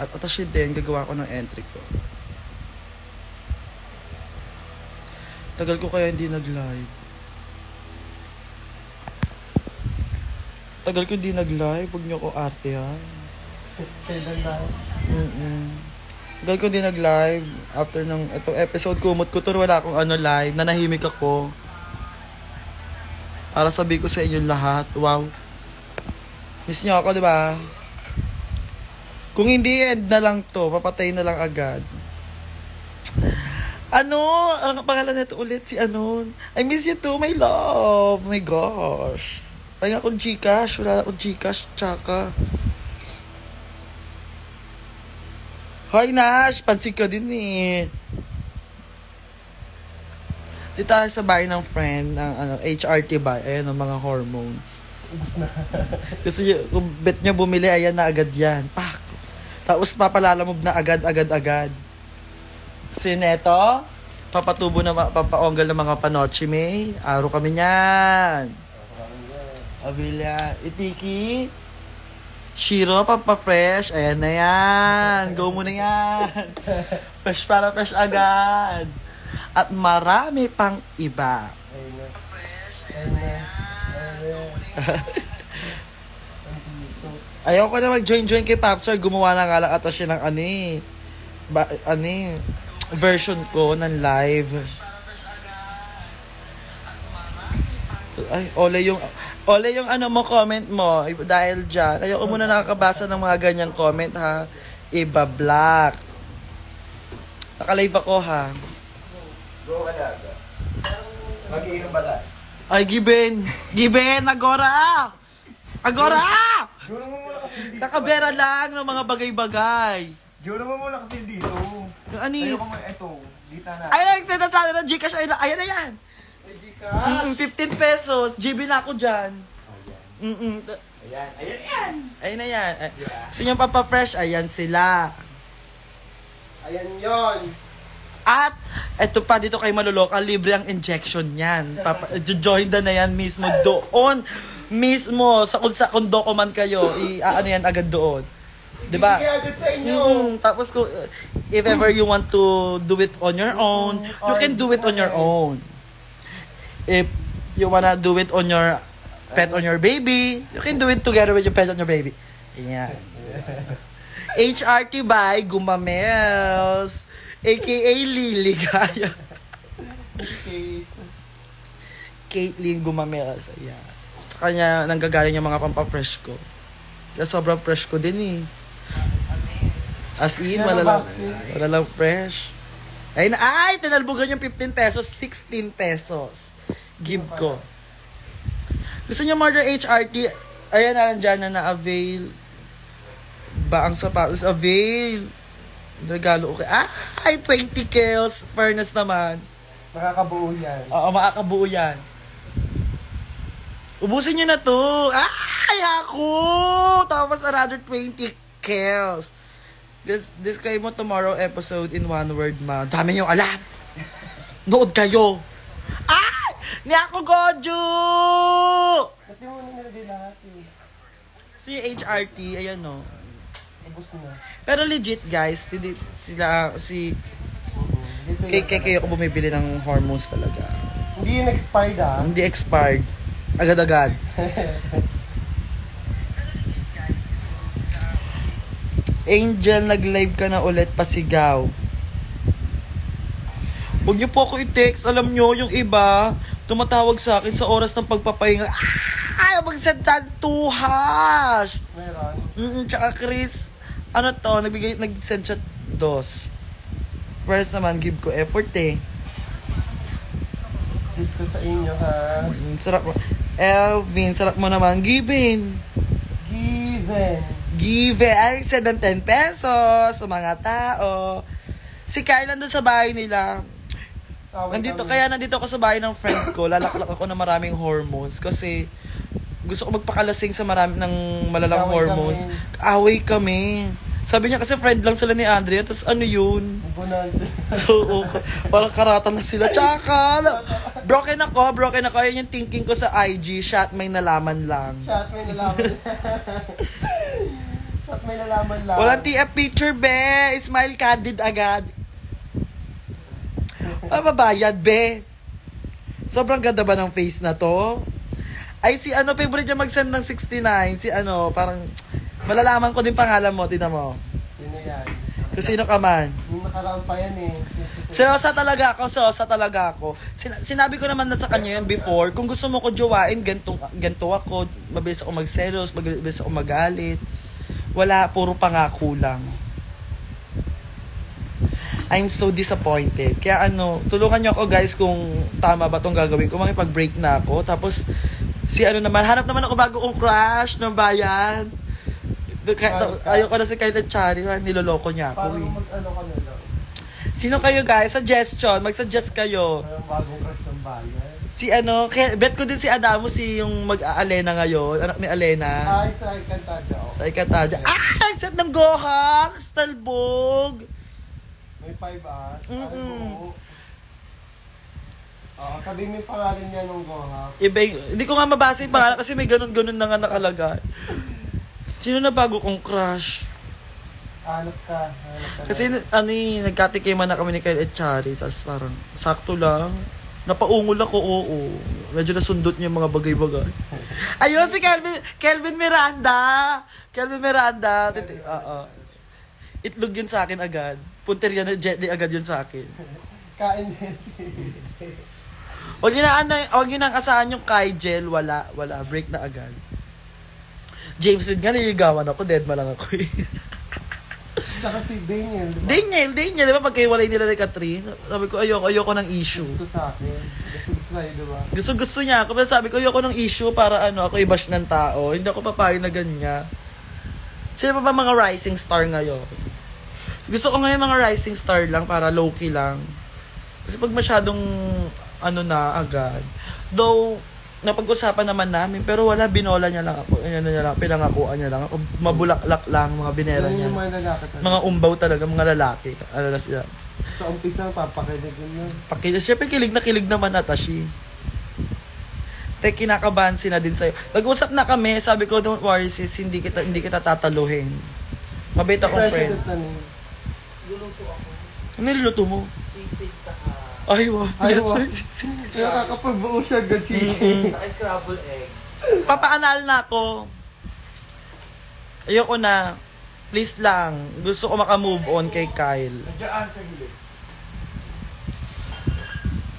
At atashi din, gagawa ko ng entry ko. Tagal ko kaya hindi nag-live. Tagal ko hindi nag-live. Huwag niyo ko artehan. Kailan na? Tagal ko hindi nag-live. After ng itong episode, kumot ko to, wala akong live. Nanahimik ako. Para sabi ko sa inyo lahat. Wow. Miss niyo ako, di ba? Kung hindi end na lang to, papatay na lang agad. Ano ang pangalan nito ulit? Si I miss you too, my love. Oh my gosh. Pahinga akong Gcash. Wala akong Gcash. Tsaka. Hoy, Nash. Pansin ka din eh. Dito tayo sa bahay ng friend. Ng HRT ba? Ayan ang mga hormones. Ubus na. Kasi kung bet niya bumili, ayan na agad yan. Pak! Tapos papalalamog na agad. Si Neto, papatubo na, papaonggal ng mga panoche may. Araw kami niyan. Abilia, Itiki, Shiro, papa-fresh. Ayan na yan. Go mo na yan. Fresh para fresh agad. At marami pang iba. Ayaw ko na mag-join kay Popstar. Gumawa na nga lang ata siya ng version ko ng live. Ay, ole yung mo, comment mo. Dahil dyan, ayaw ko muna nakakabasa ng mga ganyang comment, ha. Iba-black. Naka-live ako, ha. Go alaga. Mag-iinom ba tayo? Ay, Giben, agora! Gawin mo muna kasi dito. Nakabera lang ng mga bagay-bagay. Gawin mo muna kasi dito. Yung anis. Ayoko mo, eto. Dita na. Ay, nagsend na sa akin ng Gcash. Ayan na yan. May Gcash. 15 pesos. GB na ako dyan. Ayan. Ayun na yan. Sino yung papa-fresh? Ayan sila. Ayan yon. At, eto pa dito kay Maloloka, libre ang injection yan. Join na yan mismo doon. Mismo, kung doko man kayo, yan agad doon. Diba? Ibigay agad sa inyo. Tapos, if ever you want to do it on your own, you can do it on your own. If you wanna do it on your pet, on your baby, you can do it together with your pet on your baby. Yan. HRT by Gumamels, aka Lily Gaya. Okay. Caitlyn Gumamels. Ayan. Sa kanya nanggagaling yung mga pampafresh ko. Kaya sobrang fresh ko din eh. As in, malalang fresh. Ay, tinalbugan yung 15 pesos, 16 pesos. Give ko. Gusto niyo murder HRT? Ayan na dyan na na-avail. Ba ang sapatos? Avail. Regalo ko. Ay, 20 kills. Fairness naman. Makakabuo yan. Oo, makakabuo yan. Ubusin nyo na to. Ay, ako! Tapos another 20 kills. Describe mo tomorrow episode in one word, ma. Dami nyo alam. Nood kayo. Ay! Ni ako, Goju! Pati mo nilagay lahat eh. Si HRT, ayan no. Ubus na. Pero legit, guys, kaya ako bumibili ng hormones talaga. Hindi yun expired ah. Hindi expired. Agad-agad. Angel, nag-live ka na ulit, pasigaw. Huwag niyo po ako i-text. Alam niyo, yung iba, tumatawag sa akin sa oras ng pagpapahinga. Mag-send sa 2 hash. Meron. Tsaka Chris, nag-send siya 2. First naman, give ko effort eh. Dito sa inyo ha. Sarap mo. Elvin, sarap mo naman. Given. Ay, send ng 10 pesos sa mga tao. Si Kyle nandun sa bahay nila. Nandito ako sa bahay ng friend ko. Lalaklak ako ng maraming hormones. Kasi gusto ko magpakalasing sa malalang hormones. Away kami. Sabi niya kasi friend lang sila ni Andrea. Tapos ano yun? Oo. Parang karatan na sila. Tsaka, broken ako. Yan yung thinking ko sa IG. Shot may nalaman lang. At may lalaman lang. Walang TF picture, be. Smile candid agad. Mababayad, be. Sobrang ganda ba ng face na to? Ay, si ano, favorite niya mag-send ng 69. Si ano, parang, malalaman ko din pangalan mo. Tingnan mo. Sino yan? Kung sino ka man. Yung nakaraan pa yan eh. Seryosa talaga ako. Sinabi ko naman na sa kanya yun before, kung gusto mo ko jowain, ganito ako, mabilis ako magselos, mabilis ako magalit. Wala, puro pangako lang. I'm so disappointed. Kaya ano, tulungan niyo ako guys kung tama ba tong gagawin ko. Makipag-break na ako. Tapos, si ano naman, hanap naman ako bago kong crush ng bayan. Ayoko na si Kyle Chari, niloloko niya ako. Parang mag-ano ka na lang. Sino kayo guys? Suggestion. Mag-suggest kayo. Parang bagong crush ng bayan. Si ano, bet ko din si Adamo si yung mag-aalena ngayon. Anak ni Alena. Ay, sa Encantadia. Sa Ikataja. Ah! Ang set ng Gohak! Stalbog! May 5 ah. Mm-mm. Oo, sabi mo yung pangalan niya nung Goha. Hindi ko nga mabasa yung pangalan kasi may ganun-ganun na nga nakalagay. Sino na bago kong crush? Hanap ka. Kasi nagkatikiman na kami ni Kyle Echari. Tapos parang sakto lang. Napaungol ako, oo. Medyo nasundot niya yung mga bagay-bagay. Ayun, si Kelvin Miranda. Kelvin Miranda. Oo. Itlog yun sa akin agad. Punteriya na jetly agad yun sa akin. Kain din. Huwag yun na asahan yung Kygel. Wala. Break na agad. James Reed nga, nililigawan ako. Dead ma lang ako eh. Saka si Daniel, diba? Daniel, di ba pagkaiwalay nila ni Catherine? Sabi ko, ayoko ng issue. Gusto sa akin. Gusto sa'yo, diba? Gusto niya ako. Pero sabi ko, ayoko ng issue para ako i-bash ng tao. Hindi ako papayag na ganyan. Sino pa ba mga rising star ngayon? Gusto ko ngayon mga rising star lang para low-key lang. Kasi pag masyadong agad. Though, napag-usapan naman namin, pero wala, binola niya lang ako. Pinangakuan niya lang ako. Mabulaklak lang, mga binera niya. Yung mga lalaki talaga. Mga umbaw talaga, mga lalaki. Ano na sila. Sa umpisa, papakilig yun. Siyempre, kilig naman ata siya. Kinakabahan sila din sa'yo. Nag-usap na kami, sabi ko, don't worry sis, hindi kita tataluhin. Mabait akong friend. Luluto ako. Ano niluluto mo? Sisig tsaka... Ay, wow. Nakakapagbuo siya agad sisig. Tsaka scramble egg. Papaanal na ako. Ayoko na. Please lang. Gusto ko maka-move on kay Kyle. Nandiyan sa gilid.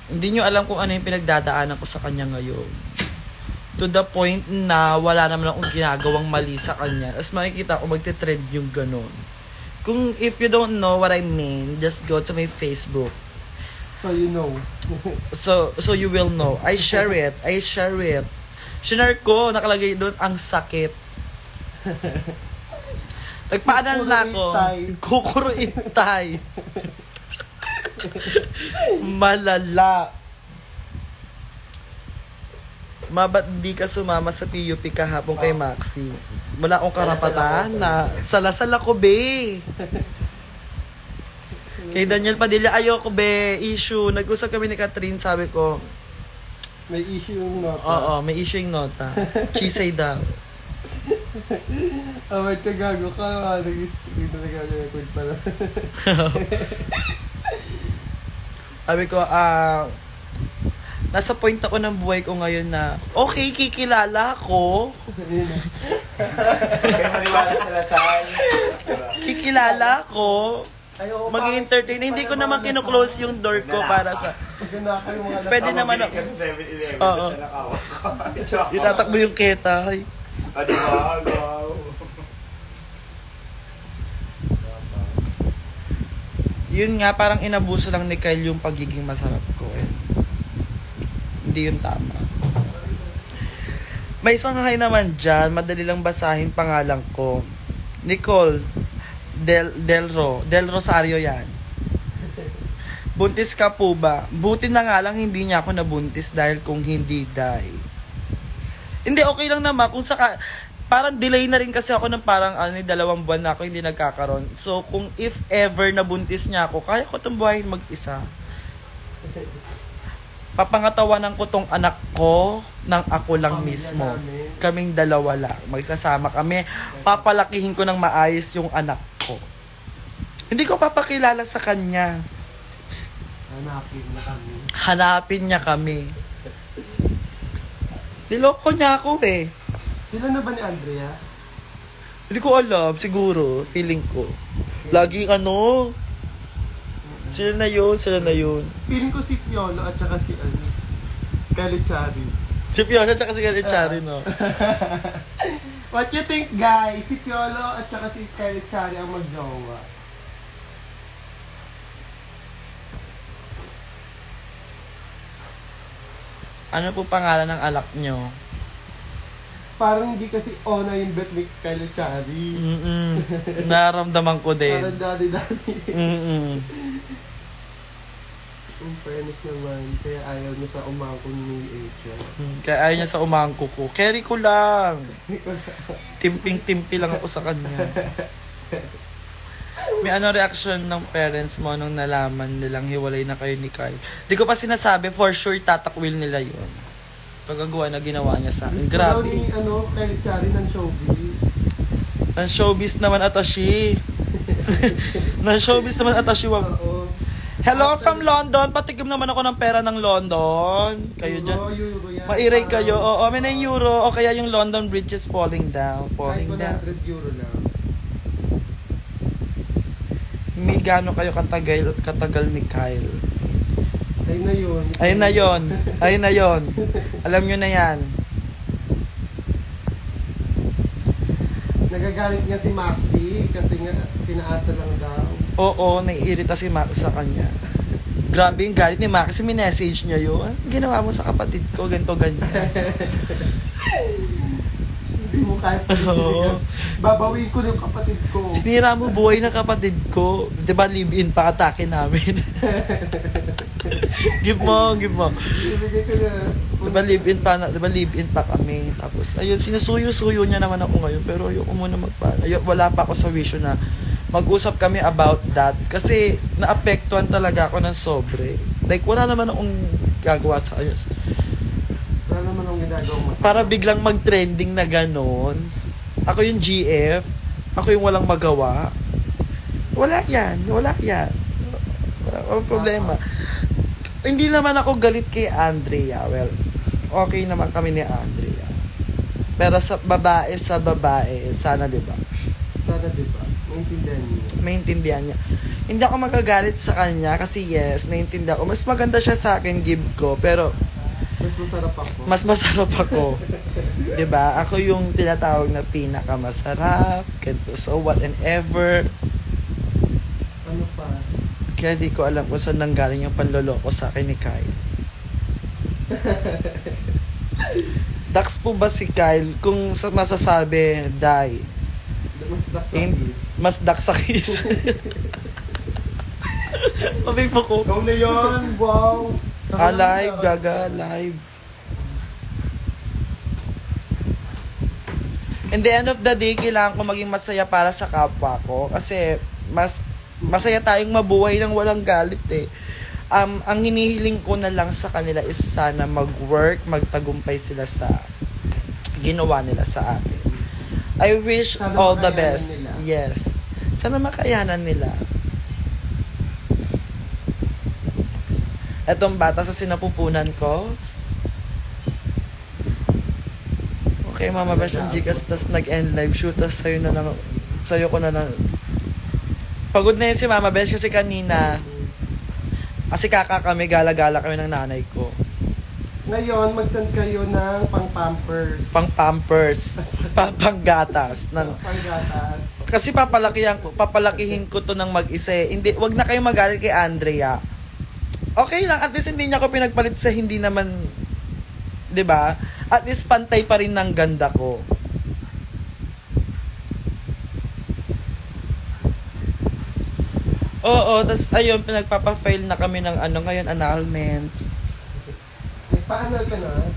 Hindi nyo alam kung ano yung pinagdadaanan ko sa kanya ngayon. To the point na wala naman akong ginagawang mali sa kanya. As makikita ko magte-trend yung ganun. Kung if you don't know what I mean, just go to my Facebook. So you know. So you will know. I share it. Shinare ko, nakalagay doon, ang sakit. Nagpaanal na ako. Kukuro itay. Malala. Ba't di ka sumama sa PUP kahapon kay Maxi? Wala akong karapatan na salasal ako, be. Kay Daniel Padilla, ayoko, be. Issue. Nag-usap kami ni Catherine, sabi ko. May issue yung nota. Oo, may issue yung nota. Chisay daw. Wait, kagago ka. Dito na gagawin pala. Sabi ko, nasa point ako ng buhay ko ngayon na, okay, kikilala ko. Kaya maniwala sa lasal. Kikilala ko. Mag-entertain. Hindi ko naman kino-close yung door ko para sa... Pwede naman ako. Kasi 7-Eleven. Oo. Nakawa. Itatakbo yung ketay. Diba? Wow. Yun nga, parang inabuso lang ni Kyle yung pagiging masarap ko. Hindi yun tama. May isang hay naman dyan, madali lang basahin pangalan ko. Nicole Del Rosario yan. Buntis ka po ba? Buti na nga lang hindi niya ako nabuntis dahil kung hindi Hindi, okay lang naman. Kung parang delay na rin kasi ako ng parang 2 buwan na ako hindi nagkakaroon. So, kung if ever nabuntis niya ako, kaya ko itong buhayin mag-isa. Papangatawanan ko tong anak ko ng ako lang Pamilya mismo. namin. Kaming dalawa lang. Magsasama kami. Papalakihin ko ng maayos yung anak ko. Hindi ko papakilala sa kanya. Hanapin na kami. Hanapin niya kami. Niloko niya ako eh. Sila na ba ni Andrea? Hindi ko alam. Siguro. Feeling ko. Laging ano. Sila na yun. Sila na yun. Feeling ko si Piolo at saka si Kalichari. Si Fiona tsaka si Chari, no? What you think, guys? Si Piolo at saka si Kalichari ang mag-jowa. Ano po pangalan ng alak nyo? Parang hindi kasi Ona yung bet ni Kalichari. Naramdaman ko din. Parang dati-dati. Ang fairness naman, kaya ayaw niya sa umangko ni Asia. Kaya ayaw niya sa umangko ko. Carry ko lang. Timping-timpi lang ako sa kanya. May ano reaction ng parents mo nung nalaman nilang hiwalay na kayo ni Kyle? Di ko pa sinasabi, for sure tatakwil nila yun. Pagagawa na ginawa niya sa akin. Grabe. Ni Kalichari ng showbiz. Ng showbiz naman atashi. Ng showbiz naman atashi. Oo. Hello from London. Patikim naman ako ng pera ng London. Kayo dyan. Euro yan. Mairay kayo. Oo, may na yung euro. O kaya yung London Bridge is falling down. Falling down. Kahit 100 euro lang. May gano kayo katagal ni Kyle. Ayun na yun. Ayun na yon. Ayun na yon. Alam nyo na yan. Nagagalit nga si Maxi kasi nga pinaasa lang daw. Oo, naiirita si Max sa kanya. Grabe yung galit ni Max. Minessage niya yun. Ginawa mo sa kapatid ko, ganito, ganyan. Hindi mo kahit Oo. babawin ko yung kapatid ko. Sinira mo buhay ng kapatid ko. Diba live-in pa atake namin? give mo. Ibigay ko na. Diba live-in pa kami. Tapos, ayun, sinusuyo-suyo niya naman ako ngayon. Pero ayoko muna wala pa ako sa vision na mag-usap kami about that. Kasi, naapektuhan talaga ako ng sobre. Like, wala naman akong gagawa sa kanya. Wala naman ang ginagawa. Para biglang mag-trending na ganon. Ako yung GF. Ako yung walang magawa. Wala yan. Wala akong problema. Hindi naman ako galit kay Andrea. Well, okay naman kami ni Andrea. Pero sa babae, sana diba? Sana diba? Maintindihan niya. Hindi ako magagalit sa kanya kasi yes, naiintindihan ko. Mas maganda siya sa akin, give ko. Pero, mas masarap ako. Diba? Ako yung tinatawag na pinakamasarap. So what and ever. Ano pa? Kaya di ko alam kung saan nanggaling yung panloloko sa akin ni Kyle. Dax po ba si Kyle? Kung masasabi, die. Mas dax sa kiss. Mabay po ko. Ikaw na yun! Wow! Live, gaga, live. In the end of the day, kailangan ko maging masaya para sa kapwa ko. Kasi, masaya tayong mabuhay ng walang galit eh. Ang hinihiling ko na lang sa kanila is sana mag-work, magtagumpay sila sa ginawa nila sa akin. I wish sana all the best. nila. Yes. Sana makayanan nila. Etong bata sa sinapupunan ko. Okay, Mama Besh, yung Gcash, tas nag-end live shoot, tas sa'yo ko na lang. Pagod na yun si Mama Besh kasi kanina, kasi kaka kami, gala-gala kami ng nanay ko. Ngayon, mag-send kayo ng pang-pampers. Pang-pampers. Pang-gatas. Pang-gatas. Kasi papalakihin ko to ng mag-isa eh. Hindi, wag na kayo magalit kay Andrea. Okay lang, at least hindi niya ako pinagpalit sa hindi naman, 'di ba? At least pantay pa rin ng ganda ko. Oo, tas ayun, pinagpapa-file na kami ng ngayon, annulment. Pa-annul ka na?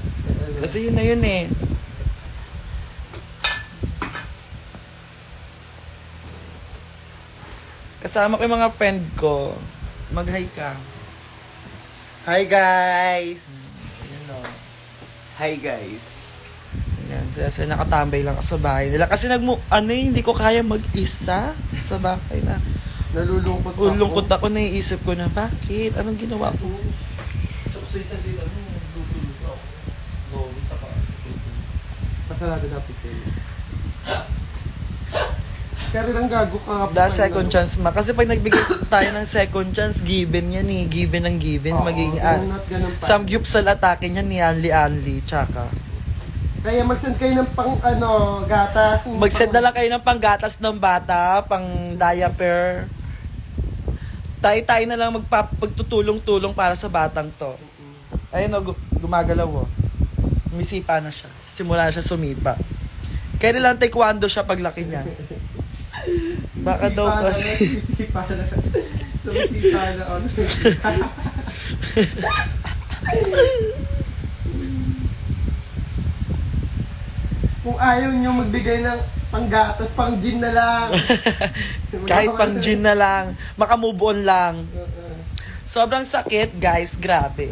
Kasi yun na yun eh. Kasama ko yung mga friend ko. Mag-hi ka. Hi guys! Ayan o. Hi guys. Ayan, kasi nakatambay lang ako sa bahay nila. Kasi hindi ko kaya mag-isa sa bahay na. Nalulungkot Ulungkot ako, naiisip ko na, bakit? Anong ginawa ko? Tsaka sa isa din, tutulog ako. Gawin sa Pasarado na pitin. Kaya lang gago ka. The second chance ma. Kasi pag nagbigay tayo ng second chance, given yan eh. Given ang given. Oo, Magiging, ganun pa. samgyupsal atake niyan ni Anli, tsaka. Kaya mag-send kayo ng gatas. Mag-send na lang kayo ng panggatas ng bata, pang diaper. Tayo na lang magtutulong-tulong para sa batang to. Ayun o, gumagalaw o. Misipa na siya. Simula na siya sumipa. Kaya nilang taekwondo siya paglaki niya. Baka daw kasi. Sumisipa na. Sumisipa na. Kung ayaw nyo magbigay ng panggatas, pang gin na lang. Kahit pang gin na lang. Makamove on lang. Sobrang sakit, guys. Grabe.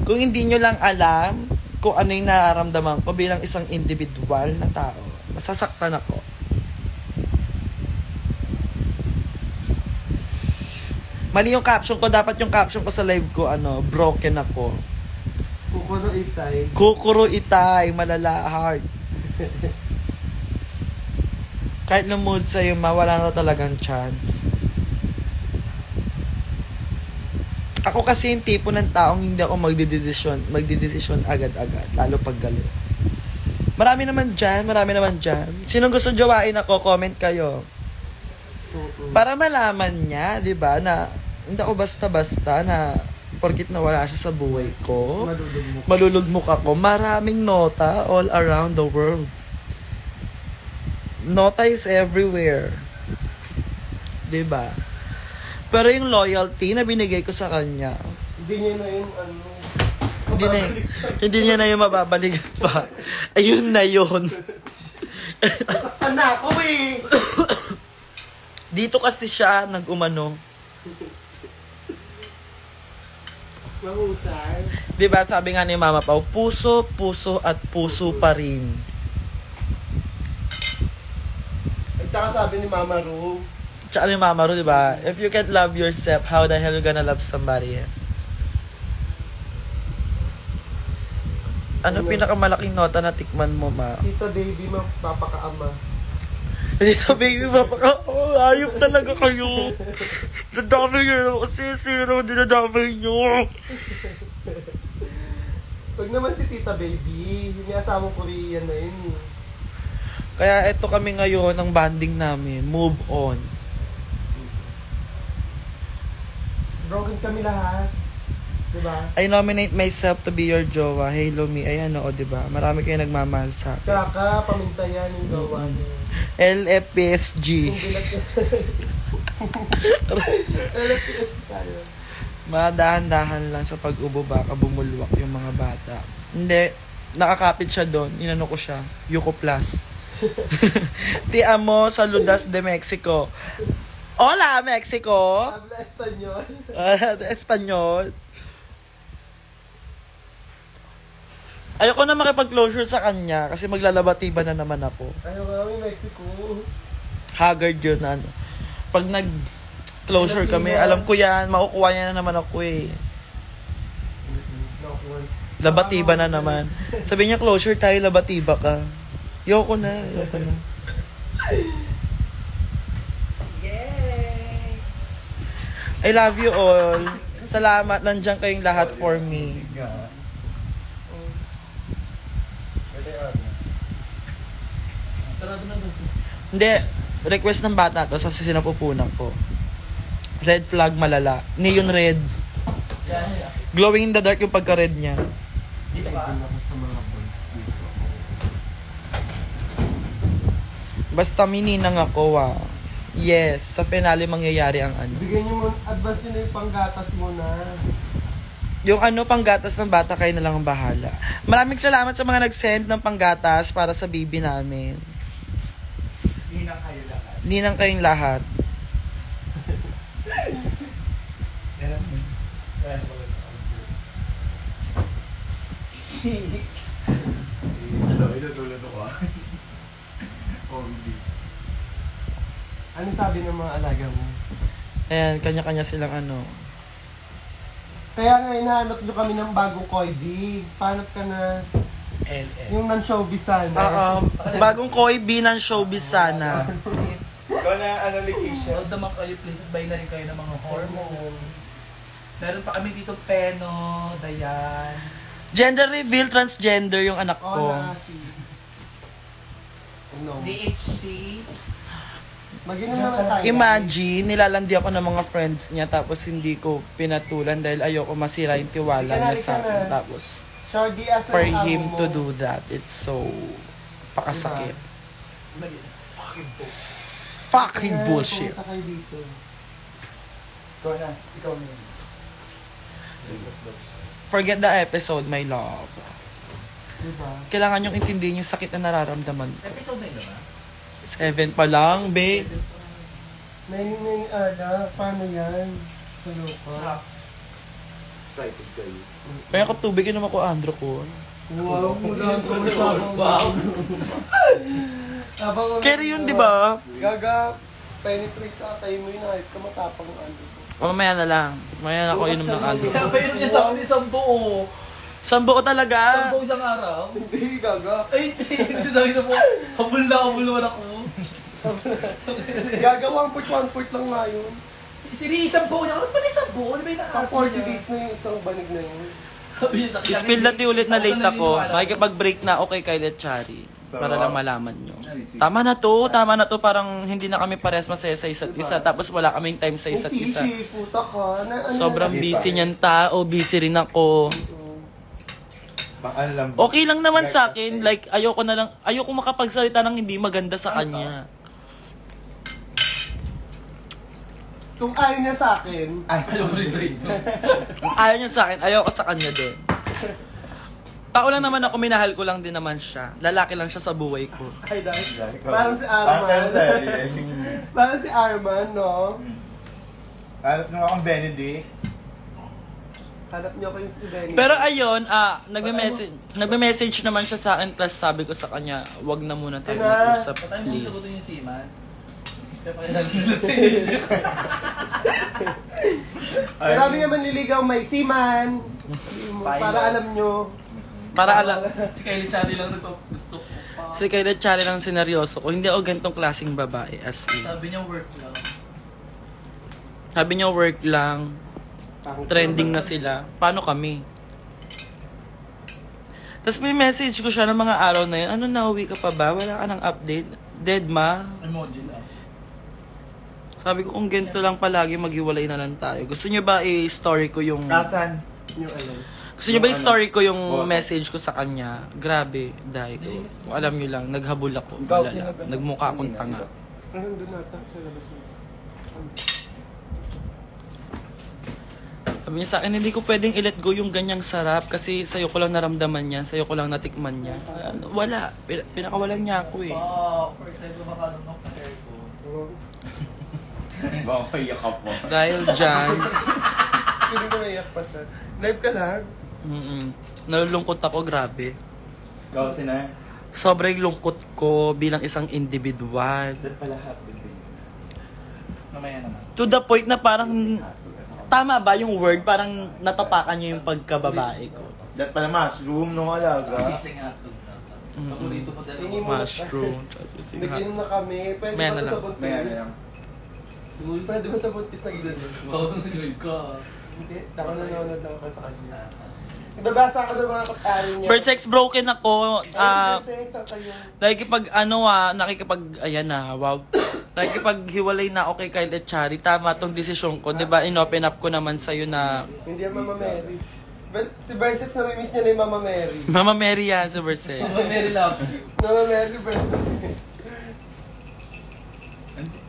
Kung hindi nyo lang alam kung ano yung nararamdaman ko bilang isang individual na tao, masasaktan ako. Mali yung caption ko. Dapat yung caption ko sa live ko, broken ako. Kukuro itay, malala heart. Kahit lumod sa'yo, mawala na talagang chance. Ako kasi yung tipo ng taong hindi ako magdidesisyon agad-agad, lalo pag galit. Marami naman dyan. Sinong gusto jowain ako, comment kayo. Para malaman niya, di ba, na hindi ako basta-basta na porkit nawala siya sa buhay ko. Malulugmok ako. Maraming nota all around the world. Nota is everywhere. Diba? Pero yung loyalty na binigay ko sa kanya, hindi niya na yung hindi niya na yung mababalikan pa. Ayun na yun. Saktan na ako eh. Dito kasi siya nag-umano. Mahusay. Diba sabi nga ni Mama Pao, puso, puso at puso pa rin. At saka sabi ni Mama Ru, Tsaka ni Mama Ru, diba? If you can't love yourself, how the hell you gonna love somebody? Ano pinakamalaking nota na tikman mo, Ma? Tita baby, mapapakaama. Dito, baby, ayop talaga kayo. Nadamay nyo. Kasi sino naman dinadamay nyo. Pag naman si Tita Baby, yung asamang Korean na yun. Kaya eto kami ngayon, ang banding namin. Move on. Broken kami lahat. Diba? I nominate myself to be your jowa. Hey, Lomi. Ayan, oo, diba? Marami kayo nagmamahal sa akin. Tsaka, pamintayan yung gawa niya. LFPSG. LFPSG tayo. Madahan-dahan lang sa pag-ubo, baka bumulwak yung mga bata. Hindi, nakakapit siya doon. Inano ko siya. Yuko Plus. Ti amo, saludas de Mexico. Hola, Mexico! Habla Espanyol. Espanyol. Ayoko na makipag-closure sa kanya kasi maglalabatiba na naman ako. Ayaw kami Mexico. Haggard yun, ano. Pag nag-closure kami, alam ko yan, makukuha niya na naman ako eh. Labatiba na naman. Sabi niya, closure tayo, labatiba ka. Ayoko na. Yay! I love you all. Salamat, nandiyan kayong lahat for me. Hindi, request ng bata to sa sinapupunan ko. Red flag malala. Neon red. Glowing in the dark yung pagka-red niya. Dito ka? Sa mga boys dito. Basta mininang ako Yes, sa finale mangyayari ang ano. Bigyan niyo mo, advance nyo na yung panggatas mo na. Yung panggatas ng bata, kayo na lang ang bahala. Maraming salamat sa mga nag-send ng panggatas para sa baby namin. Ninang kayong lahat. Ano sabi ng mga alaga mo? Ayan, kanya-kanya silang ano. Kaya nga hinahanap nyo kami ng bagong Koibi. Paano ka na? Yung non-showbiz sana. Oo, bagong Koi B ng showbiz sana. Ikaw na, ano, Lakeisha? Huwag naman kayo, please, buy na rin kayo ng mga hormones. Meron pa kami dito, Peno, Dayan. Gender reveal, transgender yung anak ko. Oo na, si... No. DHC. Mag-inom naman tayo. Imagine, nilalandi ako ng mga friends niya tapos hindi ko pinatulan dahil ayoko masira yung tiwala niya sa akin. Tapos, Shorty, asa for yung amo him mo? to do that, it's so pakasakit. Fucking Kaya, bullshit. pumunta kayo dito. Ikaw na, ikaw na. Forget the episode, my love. Diba? Kailangan yung intindihin yung sakit na nararamdaman ko. Episode na yun, ba? 7 pa lang, babe. Many ala. Paano yan? Kaloka. Excited kayo. Kaya ko tubig, inom ako andro ko. Wow, mula ko masyadong. Wow! Carry yun, di ba? Gaga, penetrate sa atay mo yun. Hype ka matapang ano. Mamaya na lang. Mamaya na ako inom ng andro. Kaya pa yun niya sa akin isang buo. Sambo ko talaga. Isang buo isang araw. Hindi, gaga. Ay, hindi sa akin po. Habol naman ako. Gaga, 1 lang nga yun. Siri isang buo niya. Ano ba na isang buo? Ano ba yung Pang nakakapon 40 days na yung isang banig na yun. Sabi niya sa akin. Spill dati ulit na late ako. Makikipag-break na ako kay Kyle at Chari. Para lang malaman nyo. Tama na to. Parang hindi na kami parehas masaya sa isa't isa. Tapos wala kaming time sa isa't isa. Sisi, puta ka. Ano Sobrang na- busy niyan tao. Busy rin ako. Pang ano lang. Okay lang naman sa akin. Like, ayoko makapagsalita ng hindi maganda sa kanya. Kung ayaw niya sa akin, Ano ko rin sa inyo? Ayaw niya sa akin, ayoko sa kanya din. Tao lang naman ako, minahal ko lang din naman siya. Lalaki lang siya sa buhay ko. ay dahil. Parang si Arman. Parang si Arman, no? Hanap nyo akong Benedict. Hanap niyo ko yung si Benny. Pero ayun, nagme-message naman siya sa akin, plus sabi ko sa kanya, wag na muna tayo mag-usap, Patay mo please. sagutin yung seaman. Kaya pakilala nila sa inyo. Marami nga manliligaw may siman. Para alam nyo. Para alam, Si Kylie Chari lang gusto ko. si Kayla Chari lang sineryoso ko, hindi ako ganitong klaseng babae as in. Sabi niya work lang. Sabi niya work lang, trending na sila, paano kami? Tapos may message ko siya ng mga araw na yun, ano nauwi ka pa ba? Wala ka ng update? Dead ma? Emoji lang. Sabi ko kung ganito lang palagi maghiwalay na lang tayo. Gusto niyo ba i-story ko yung... Kasan? Yung ano. Gusto niyo ba i-story ko yung message ko sa kanya? Grabe, dahil ko. Kung alam niyo lang, naghabol ako. Malala. Nagmukha akong tanga. Nandun nata. Sa labas mo. Sabi niya sa akin, hindi ko pwedeng i-let go yung ganyang sarap kasi sa'yo ko lang naramdaman yan, sa'yo ko lang natikman niya. Wala. Pinakawalan niya ako eh. First time ko makalunok ng aircon. Baka paiyak ka po. Dahil dyan, Hindi ko naiyak pa siya. Live ka lang. nalulungkot ako, grabe. Ikaw sina. Sobrang lungkot ko bilang isang individual. Doon pala happy day. Mamaya naman. To the point na parang, tama ba yung word? Parang natapakan niyo yung pagkababae ko. Doon pala mushroom nung alaga. Sisling hotdog daw sabi. Paborito ko Tingin dalawa. mo na- Mushroom. Nag-inom na kami. Pwede Maya ba na ito lang. sa buntis? Maya na lang. Pwede ba sa buntis na gilid? Wow, enjoy ka. Hindi. Ako nanonood lang ako sa kanya. Ibabasa ko ng mga kasari niya. For sex broken ako, Nakikipag... nakikipaghiwalay na ako kay Kyle at Chari. Tama tong desisyon ko. Diba, in-open up ko naman sa'yo na Hindi yan Mama Mary. Si Versex na may miss niya na yung Mama Mary. Mama Mary yan sa Versex. Mama Mary loves you. Mama Mary, Versex.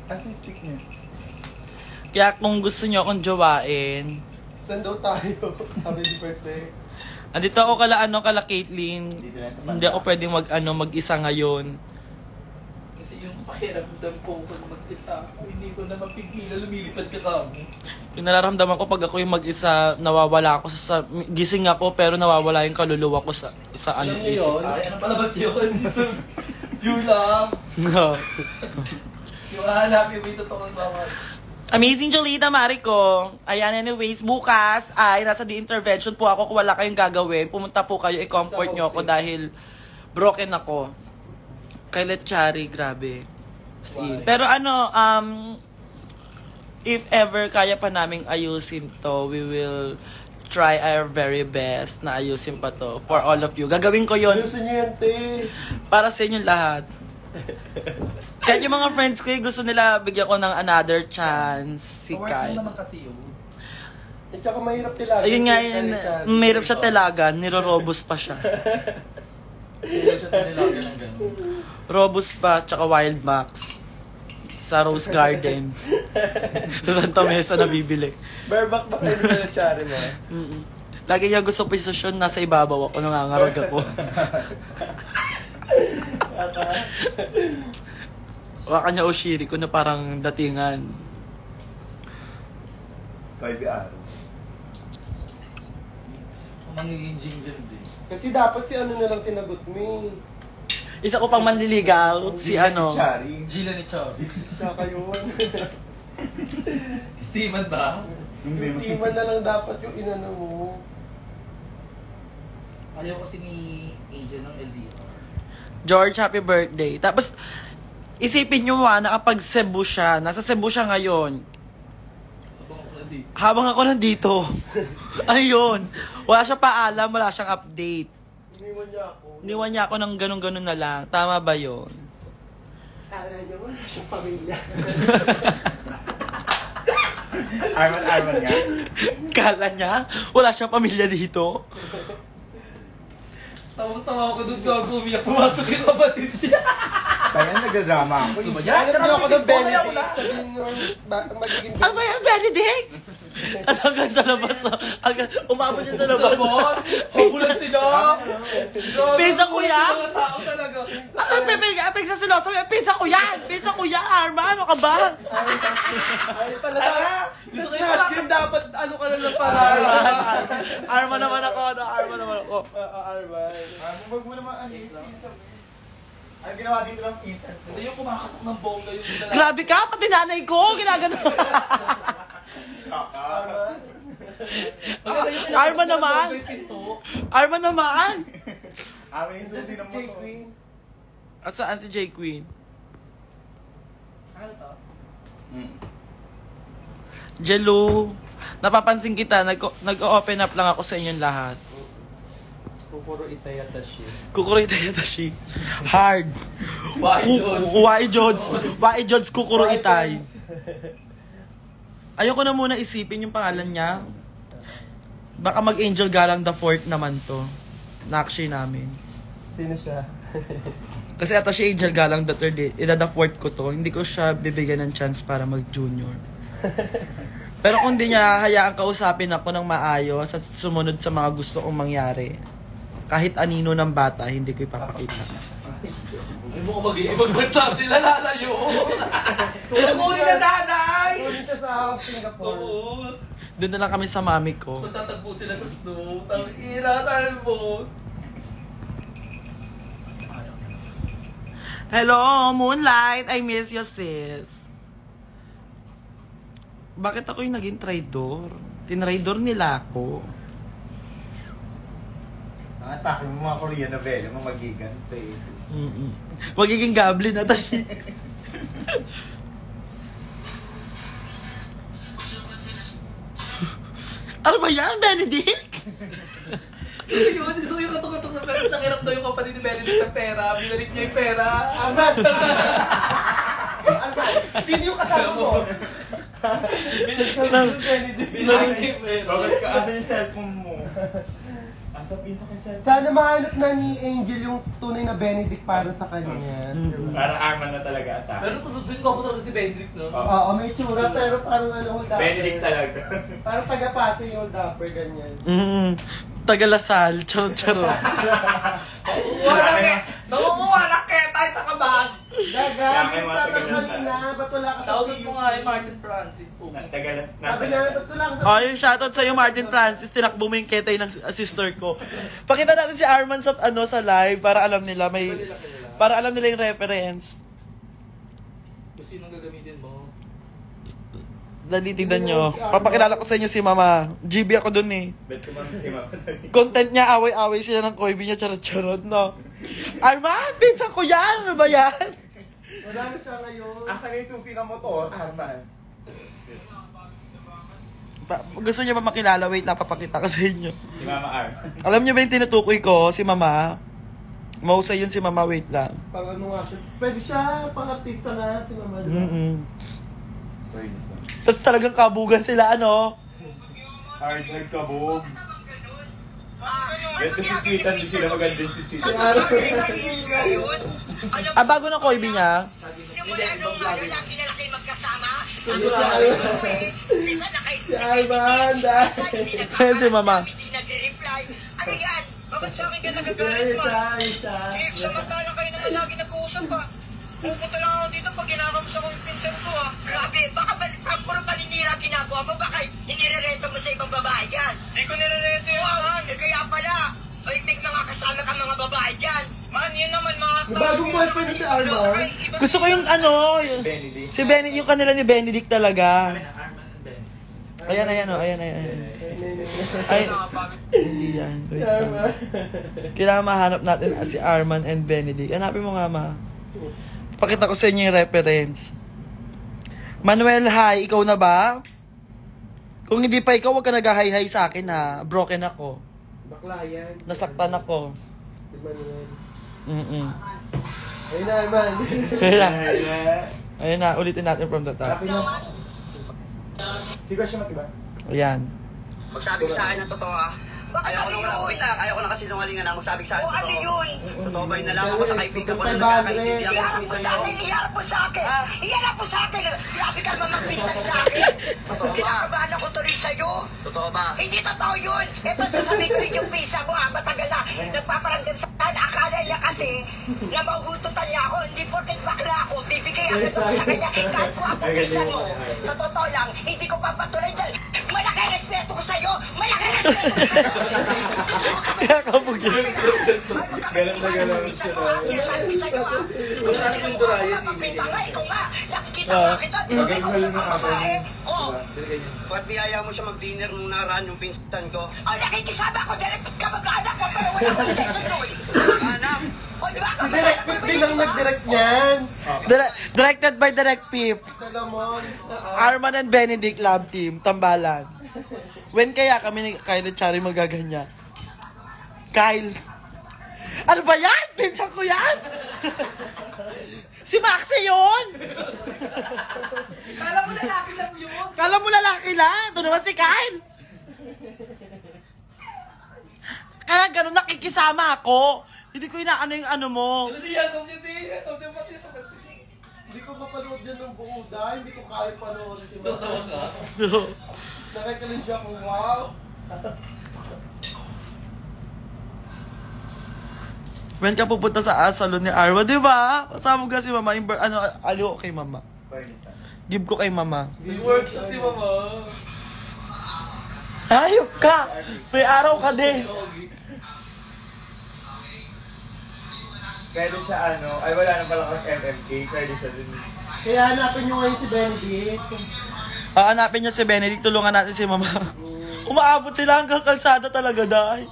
Asan yung stick niya? Kaya kung gusto nyo akong jowain, Saan daw tayo? Sabi ni Versex. andito ako kala Caitlyn. Dito lang sa Hindi ako pwedeng mag-isa ngayon. Kasi yung pakiramdam ko kung mag-isa ako, hindi ko na mapigilan, lumilipad ka kami. Yung nararamdaman ko pag ako yung mag-isa, nawawala ako gising ako pero nawawala yung kaluluwa ko sa ano Alam niyo yun? Ay, ano palabas yun? Pure love. No. Yung hahanapin mo yung totoong bawas. Amazing Jolita Marico. Ayan, anyways, bukas ay nasa intervention po ako kung wala kayong gagawin. Pumunta po kayo, i-comfort nyo ako dahil broken ako. Kay Lechari, grabe. Pero if ever kaya pa naming ayusin to, we will try our very best na ayusin pa to for all of you. Gagawin ko yon Ayusin niyo yan, te. para sa inyo lahat. Kahit yung mga friends ko, gusto nila bigyan ko ng another chance. Si Work Kai. mo naman kasi yun. At saka mahirap talaga. Ayun nga yun, mahirap siya talaga, nirorobus pa siya. Sila siya tinilaga ng gano'n. Robust pa, tsaka Wild Max. Sa Rose Garden. Sa Santa Mesa nabibili. Bareback ba kayo na Chari mo? Lagi niya gusto posisyon, nasa ibabaw ako, nangangarag ako. Waka niya Oshiri ko na parang datingan. KBR. Kung magiging jingle din. Kasi dapat si ano na lang sinagot mo. Isa ko pang manliligaw, si ano. Chari. Gila ni Chubby. Kaka yun. Siman ba? Yung Seaman na lang dapat yung inano mo. Ayaw kasi ni Angel ng LDR. George, happy birthday. Tapos, isipin nyo nakapag Cebu siya. Nasa Cebu siya ngayon. Habang ako nandito. Ayun. Wala siya paalam, wala siyang update. Iniwan niya ako. Iniwan niya ako ng ganun-ganun na lang. Tama ba yun? Kala niya wala siyang pamilya. Arman nga. Kala niya, wala siyang pamilya dito. Tawang-tawa ko doon gago, umiyak. Pumasok yung kapatid niya. Kaya nagdadrama ako. Diba? Hanap niyo ako ng Benedict. Wala. Sabihin nyo, magiging Ano ba yan, Benedict? At hanggang sa labas na, umabot yun sa labas. Boss, magulat sila. Pinsa ko yan? Mga tao talaga. Pinsa sila, pinsa ko yan! Pinsa ko yan, Arma! Ano ka ba? Ay pala Gusto sa ko yung snatch yun dapat ano ka na lang para. Arma naman ako, Arma naman ako. Arman. Wag mo naman ano yung pizza. Ang ginawa dito ng pizza. Hindi yung kumakatok ng bongga yung dinala. Grabe ka, pati nanay ko, ginagano. Maganda yung Arma naman. bongga yung pinto. Arma naman! Amin yung susi ng Jay motor. Queen. At saan si J. Queen? Ano to? Jello, napapansin kita, nag-open up lang ako sa inyong lahat. Kukuro itayata siya. Kukuroy tayo tashi. Hard. Why Jods kukuro itay. Ayoko na muna isipin yung pangalan niya. Baka mag-Angel Galang the 4th naman to. Nakshi namin. Sino siya? Kasi ata si Angel Galang the 3rd, the 4th ko to. Hindi ko siya bibigyan ng chance para mag-junior. Pero kung di niya hayaan kausapin ako ng maayos at sumunod sa mga gusto kong mangyari, kahit anino ng bata, hindi ko ipapakita. Ay mo kung mag-iibang bansa sila, lalayo. Tumuli na nanay! Ulit siya sa Singapore. Oo. Doon na lang kami sa mami ko. So tatagpo sila sa snow. Tangina, talbo. Hello, Moonlight! I miss you, sis. Bakit ako yung naging traidor? Tinraidor nila ako. Ang atake mo mga Korean novela mo magigante. Magiging goblin na tayo. Ano ba yan, Benedict? Yun, so yung katok-katok na pera, nakirap daw yung kapatid ni Benedict ng pera, binalik niya yung pera. Arman! Arman! Sino yung kasama mo? Binalik niya yung pera. Bakit ka asa yung cellphone mo? Asa pinto kay cellphone? Sana mahanap na ni Angel yung tunay na Benedict para sa kanya. Parang Arman na talaga atake. Pero tutusin ko talaga si Benedict, no? Oo, may tsura pero parang ano hold upper. Benedict talaga. Parang taga-pasa yung hold upper, ganyan. Tagalasal, charo-charo. Nangunguha na ketay sa kabag. Daga, may tatanong kanina, ba't wala ka sa Shoutout mo nga Martin Francis po. Sabi na, ba't wala ka sa Oh, yung shoutout sa'yo, Martin Francis. Tinakbo mo yung ketay ng sister ko. Pakita natin si Arman sa, sa live para alam nila yung reference. Kung sinong gagamitin mo? Dali, tignan nyo. Papakilala ko sa inyo si Mama. GB ako dun eh. Content niya, away-away sila ng Koibi niya, charot-charot, no? Arman, pinsan ko yan! Ano ba yan? Wala na siya ngayon. Aka na yung susi ng motor, Arman. Gusto niyo ba makilala? Wait, napapakita ko sa inyo. Si Mama Arman. Alam niyo ba yung tinutukoy ko? Si Mama. Mausay yun si Mama, wait lang. Pang ano nga siya. Pwede siya, pang artista na si Mama. Tapos talagang kabugan sila, ano? Hard kabog. Ganito si Sweetan, di sila maganda si Sweetan. Bago na Koibi niya. Simula nung laki na laki magkasama. Si Arman, dahil. Ayan si Mama. Hindi nag-reply. Ano yan? Bakit sa akin ka nagagalit pa? Samantala kayo naman lagi nag-uusap pa. Pupunta lang ako dito pag ginakamusta ko yung pinsan ko ha. Grabe, baka puro paninira ginagawa mo. Baka inirerento mo sa ibang babae yan. Hindi ko nirerento yun, man. Kaya pala, ay may mga kasama ka mga babae dyan. Man, yun naman mga... Bagong boyfriend ni si Arman. Gusto ko yung ano, Benedict. si Benedict, yung kanila ni Benedict talaga. Arman and Ben. Ayan, ayan. Ay, hindi yan. Wait lang. Kailangan mahanap natin si Arman and Benedict. Hanapin mo nga, Ma. Pakita ko sa inyo yung reference. Manuel, hi. Ikaw na ba? Kung hindi pa ikaw, huwag ka nag-hi-hi sa akin, ha. Broken ako. Bakla yan. Nasaktan ako. Si Manuel. Mm-mm. Ayun na, Arman. Ayun na, ulitin natin from the top. Sige siya matiba. Ayan. Magsabi ka sa akin ng totoo ha. Ayaw ko na, wait lang, ayaw ko na kasi nungalingan na magsabi ka sa akin totoo. Ano yun? Totoo ba yun na lang ako sa kaibigan ko na nagkakaintindihan ko Iharap mo sa akin, iharap mo sa akin. Iharap mo sa akin. Grabe ka mamagpintan sa akin. Totoo ba? Kinakabahan ako tuloy sa'yo. Totoo ba? Hindi totoo yun. Ito, sasabihin ko rin yung visa mo ha. Matagal na. Nagpaparamdam sa akin. Akala niya kasi na mahuhututan niya ako. Hindi porket bakla ako. Bibigay ako ito sa kanya. Kahit ko ako visa mo. Sa totoo lang, hindi ko papatuloy dyan. Malaki respeto ko sa'yo. Malaki respeto ko sa'yo. Kaya kabugin. Galang na galang siya. Sinasabi ko sa'yo ha. Kung saan mo ako mapapinta nga, ikaw nga. Nakikita ko kita. Ikaw sa babae. Oo. Ba't biyaya mo siya mag-dinner nung nakaraan yung pinsan ko? Oh, nakikisama ako. Direct ka mag-anak ko. Pero wala akong Jason doon. Anak! O, di ba? Si Direct Pip din ang nag-direct niyan. Directed by Direct Pip. Salamon. Arman and Benedict Love Team, Tambalan. When kaya kami ni Kyle at Chari magaganyan? Kyle. Ano ba yan? Pinsan ko yan? Si Maxie yun! Kala mo lalaki lang yun. Kala mo lalaki lang. Ito naman si Kyle. Kaya ganun nakikisama ako. Hindi ko inaano yung ano mo. Hindi yan, kung hindi. Kung hindi pati ito kasi. Hindi ko mapanood yan ng buo dahil hindi ko kaya panood si Mama. Nakikilig siya kung wow. When ka pupunta sa salon ni Arwa, di ba? Kasama ka si Mama. Aliw ko kay Mama. Give ko kay Mama. Workshop si Mama. Ayok ka! May araw ka din. Pwede siya ay wala na pala kang MMK, pwede siya din. Kaya hanapin nyo ngayon si Benedict. Hanapin niyo si Benedict, tulungan natin si Mama. Umaabot sila hanggang kalsada talaga, dahil.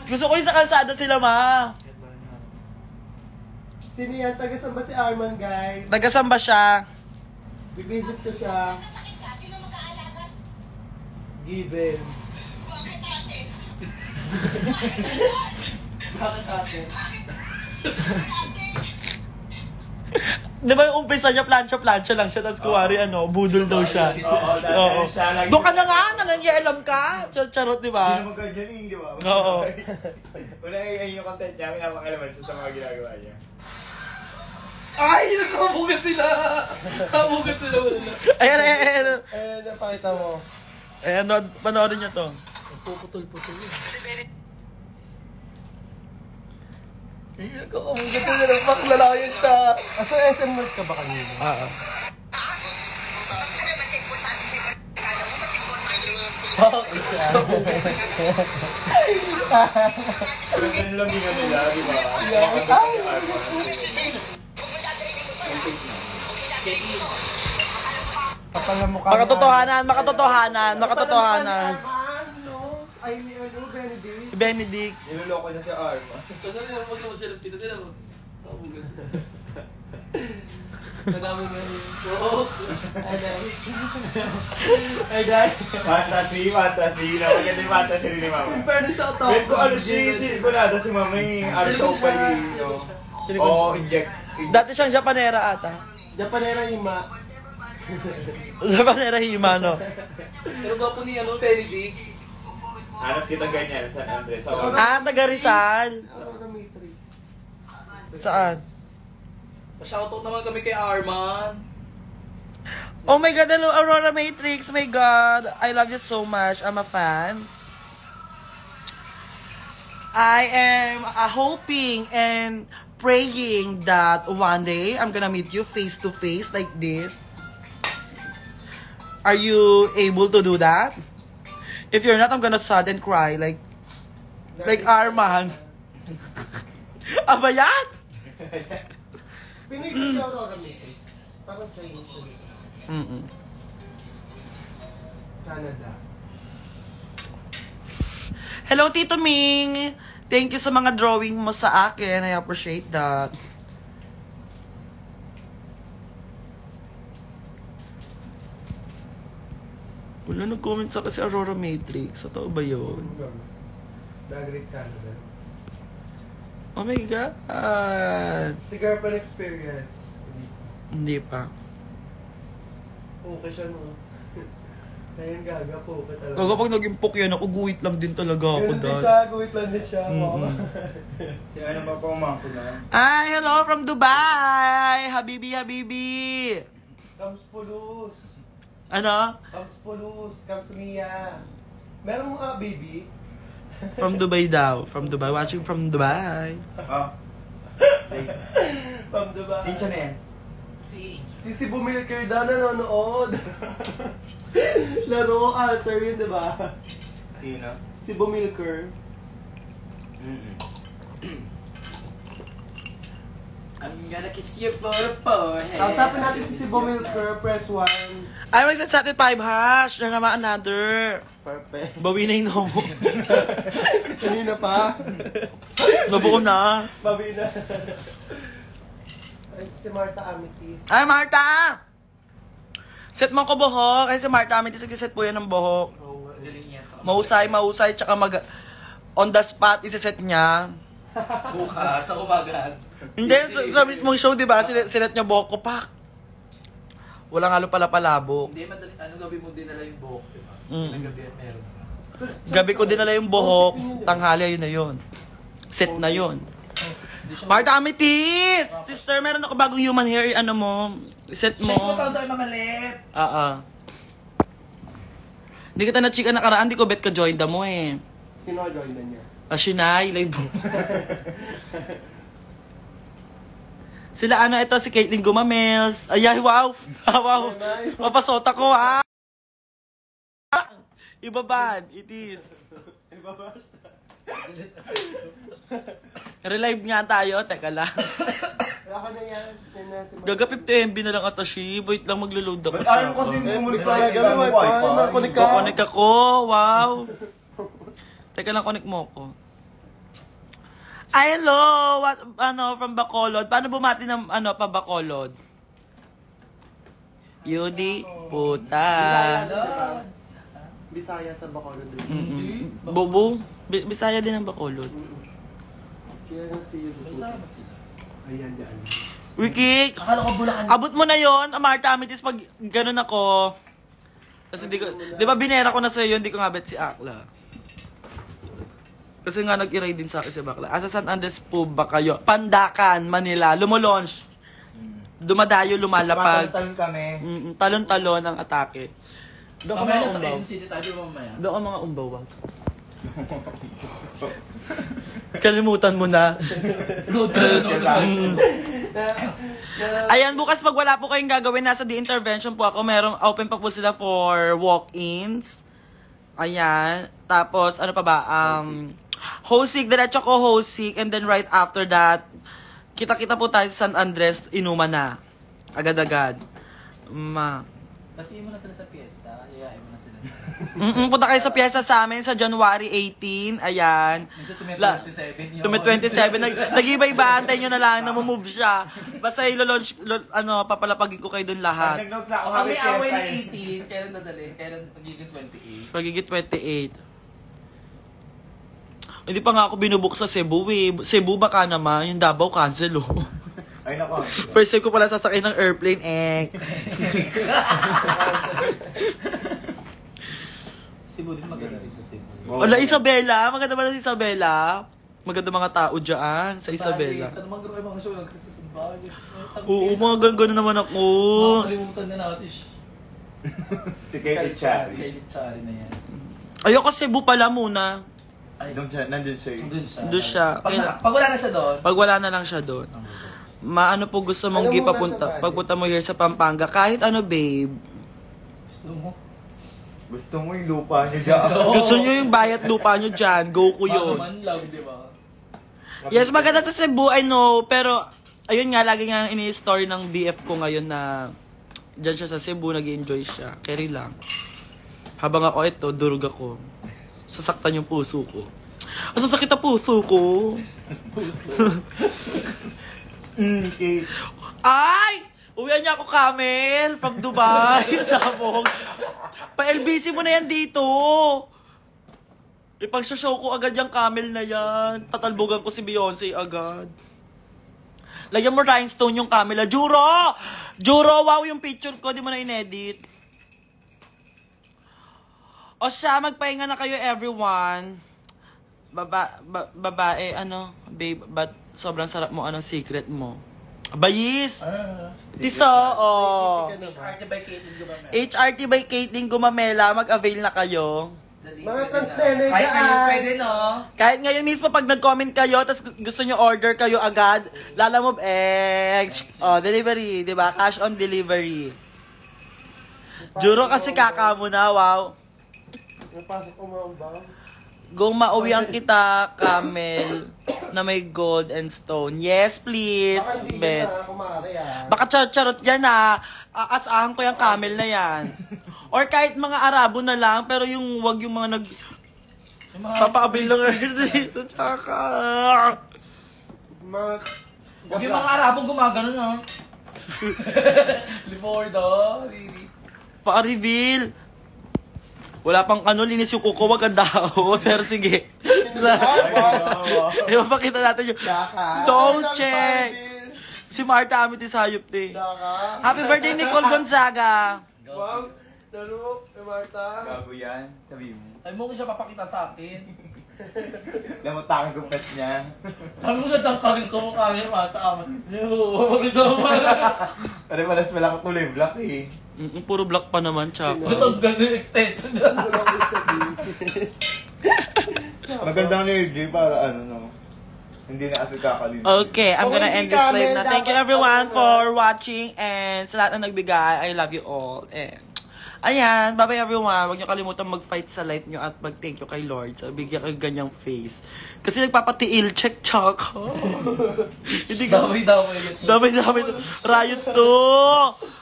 Gusto ko yung sa kalsada sila, Ma. Sino yan? Taga-saan ba si Arman, guys? Nagasan ba siya? Bibisit ko siya. Given. Bakit ate? Di ba yung umpisa niya, plancha-plancha lang siya, tapos kuwari, budol daw siya. Oo. Doon ka na nga, nangyayaalam ka. Charot, di ba? Hindi naman ganyan di ba? Oo. Wala ayun yung content niya, pinapakalaman siya sa mga ginagawa niya. Ay, nagkabugan sila. Kabugan sila. Ayan. Napakita mo. Ayan, panoorin niyo to. Puputol-putol yun. Ganda na lang paklalayan siya. Asa SM North ka ba kanina? Oo. Ganun lang din nila, di ba? Kapag mukha Makatotohanan, makatotohanan, makatotohanan. Ano? Ay, ano, Benedict? Benedict. Niloloko niya si Arma. Fantasy. Napaganda yung fantasy rin ni Mama. Pero kung ano siya, silikonada si Mama yung arso pa yung... Oo, inject. Dati siyang Japanera ata. Japanera Ima. Japanera Hima, no? Pero ba po ni Benedict? Hanap kitang ganyan, San Andres. Taga Rizal. Aurora Matrix. Saan? Pa-shoutout naman kami kay Arman. Oh my God, hello Aurora Matrix. My God, I love you so much. I'm a fan. I am hoping and praying that one day I'm gonna meet you face to face like this. Are you able to do that? If you're not, I'm gonna sad and cry like Arman. Abayat? Pinoy ko si Aurora Matrix. Parang Chinese siya dito. Canada. Hello, Tito Ming! Thank you sa mga drawing mo sa akin. I appreciate that. Wala nag-comment sa kasi Aurora Matrix. Totoo ba yun? Nag-rate Canada. Oh my God! Si Girlfriend Experience. Hindi pa. Okay siya, no? Ngayon gaga po ka talaga. Kapag naging pok yan, ako guhit lang din talaga ako Ganun din dahil. siya, guwit lang din siya. Si ano ba po umangko na? Ay, hello from Dubai! Habibi, Habibi! Comes Pulus. Ano? Comes Pulus. Comes Mia. Meron mo baby? From Dubai daw. From Dubai. Watching from Dubai. Ah. From Dubai. Teacher na yan. Si Cebu Milker daw nanonood. Laro, alter yun, diba? Sino? Cebu Milker. I'm gonna kiss you for a forehead. Kausapin natin si Cebu Milker, press 1. Ay, magsasatin 5 hash. Na naman another. Perfect. Bawi na yung mo. Kanina pa. Nabuo na. Babi na. Ay, si Martha Amethyst. Ay, Marta! Set mo ko buhok. Ay, si Marta Amethyst, nagsiset po yan ng buhok. Galing yan. Mahusay, tsaka on the spot, isiset niya. Bukas na umaga. Hindi, sa mismong show, di ba? Sinet niya buhok ko, pak. Walang halo pala palabo. Hindi, madali. Ano gabi mo dinala yung buhok, diba? Gabi at meron. Gabi ko dinala yung buhok, tanghali, yun na yun. Set na yun. Marta Amethyst! Sister, meron ako bagong human hair, ano mo, set mo. Shake mo tao sa mga lip. Hindi kita na-chika nakaraan, di ko bet ka join mo eh. Sino join na niya? Ashinay, live mo. Sila ano, ito si Caitlyn Gumamels. Ay, wow! Wow! Mapasota ko, ha! Ibaban, it is. Relive nga tayo, teka lang. Wala ka na yan. Gaga 50 MB na lang ata siya. Wait lang, maglo-load ako. Ayaw mo kasi bumalik talaga ng wifi. Nakunik ka. Connect ako, wow! Teka lang, connect mo ko. Ay, hello! What, from Bacolod. Paano bumati ng, pa Bacolod? Yudi, puta. Bisaya sa Bacolod. Bubu, Bisaya din ang Bacolod. Kaya nga siya. Ayan, dyan. Wiki, Akala ko Bulacan. abot mo na yon, Marta Amethyst, pag ganun ako. Kasi di ba binera ko na sa'yo yun, di ko nga bet si Akla. Kasi nga nag-iray din sa akin si Bakla. Asa San Andres po ba kayo? Pandakan, Manila. Lumulaunch. Dumadayo, lumalapag. Talon kami. Talon-talon ang atake. Doon ang Mamaya mga na sa umbaw. Quezon City tayo mamaya. Doon ang mga umbaw. Kalimutan mo na. Ayan, bukas pag wala po kayong gagawin, nasa The Intervention po ako. Merong open pa po sila for walk-ins. Ayan. Tapos, ano pa ba? Hosik, diretso ko Hosik. And then right after that, kita-kita po tayo sa San Andres, inuman na. Agad-agad. Batiin mo na sila sa fiesta. Iyayain mo na sila. Punta kayo sa piyesta sa amin sa January 18. Ayan. Tumet 27 yun. Nag-iba-iba. Antayin nyo na lang. Namumove siya. Basta ilo-launch, papalapagin ko kayo dun lahat. Nag-note na ako. Ang may away ng 18, kailan nadali? Kailan pagiging 28? Pagigit 28. Hindi pa nga ako binubuk sa Cebu eh. Cebu baka naman. Yung Davao cancel oh. Ay nako. First time ko pala sasakay ng airplane eh. Cebu din maganda rin sa Cebu. Wala, Isabela. Maganda ba na si Isabela? Maganda mga tao dyan sa Isabela. Ano mga gano'n mga show lang sa Sambales. Oo, mga gano'n naman ako. Makakalimutan na natin. Si Katie Chari. Kay Chari na yan. Ayoko Cebu pala muna. Ay, Nandun siya eh. Doon siya. Pag wala na siya doon. Pag wala na lang siya doon. Maano po gusto mong pagpunta mo here sa Pampanga? Kahit ano, babe. Gusto mo? Gusto mo yung lupa niyo dyan. Gusto nyo yung bayat lupa nyo dyan, go ko yun. Paano man lang, di ba? Yes, maganda sa Cebu, I know. Pero, ayun nga, lagi nga ini-story ng BF ko ngayon na dyan siya sa Cebu, nag-enjoy siya. Carry lang. Habang ako ito, durog ako. Sasaktan yung puso ko. Sasakit ang puso ko. Kate. Ay! Uwihan niya ako, Camel, from Dubai, sabog. Pa-LBC mo na yan dito. Ipag-show ko agad yung Camel na yan. Tatalbogan ko si Beyonce agad. Lagyan mo rhinestone yung Camel. Juro! Juro, wow yung picture ko. Di mo na in-edit. O siya, magpahinga na kayo, everyone. Babae, ano, babe, but sobrang sarap mo, anong secret mo? Bayis! Tiso, oh. HRT by Caitlyn Gumamela. HRT by Caitlyn Gumamela, mag-avail na kayo. Mga transgender Kahit ngayon dyan. pwede, no? Kahit ngayon mismo, pag nag-comment kayo, tapos gusto nyo order kayo agad, Lalamove delivery, di ba? Cash on delivery. Juro kasi kaka mo na, wow. Napasok ko mga ba? Kung mauwian kita, Camel, na may gold and stone. Yes, please. Baka hindi Bet. na kumari ah. Baka charot yan ha. Aasahan ko yung Camel na yan. Or kahit mga Arabo na lang, pero yung wag yung mga papaabil lang dito. Tsaka. Mga... Huwag yung mga Arabong gumagano, no? Lifordo, really. Pa-reveal. Wala pang ano, linis yung kuko, wag ang dahon. Pero sige. Ipapakita natin yung don't check. Si Marta Amit is hayop din. Happy birthday, Nicole Gonzaga. Wow, lalo, Marta. Gago yan. Sabi mo. Ay mo ko siya papakita sa akin. Namutakan ko pet niya. Sabi mo sa tangkagin ko mukha niya, mata. Makita mo pala. Ano malas wala ka tuloy black eh. Puro black pa naman, tsaka. Ito, gano'n extension. Magandang energy para ano no. Hindi na kasi kakalimutan. Okay, I'm gonna end this live na. Thank you everyone for watching and sa lahat na nagbigay, I love you all. And ayan, bye-bye everyone. Huwag niyo kalimutan mag-fight sa life niyo at mag-thank you kay Lord. So, bigyan kayo ganyang face. Kasi nagpapatiil, check. Hindi ka. Damay. Riot to.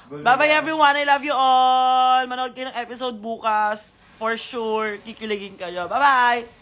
Bye-bye everyone. I love you all. Manood kayo ng episode bukas. For sure, kikiligin kayo. Bye-bye.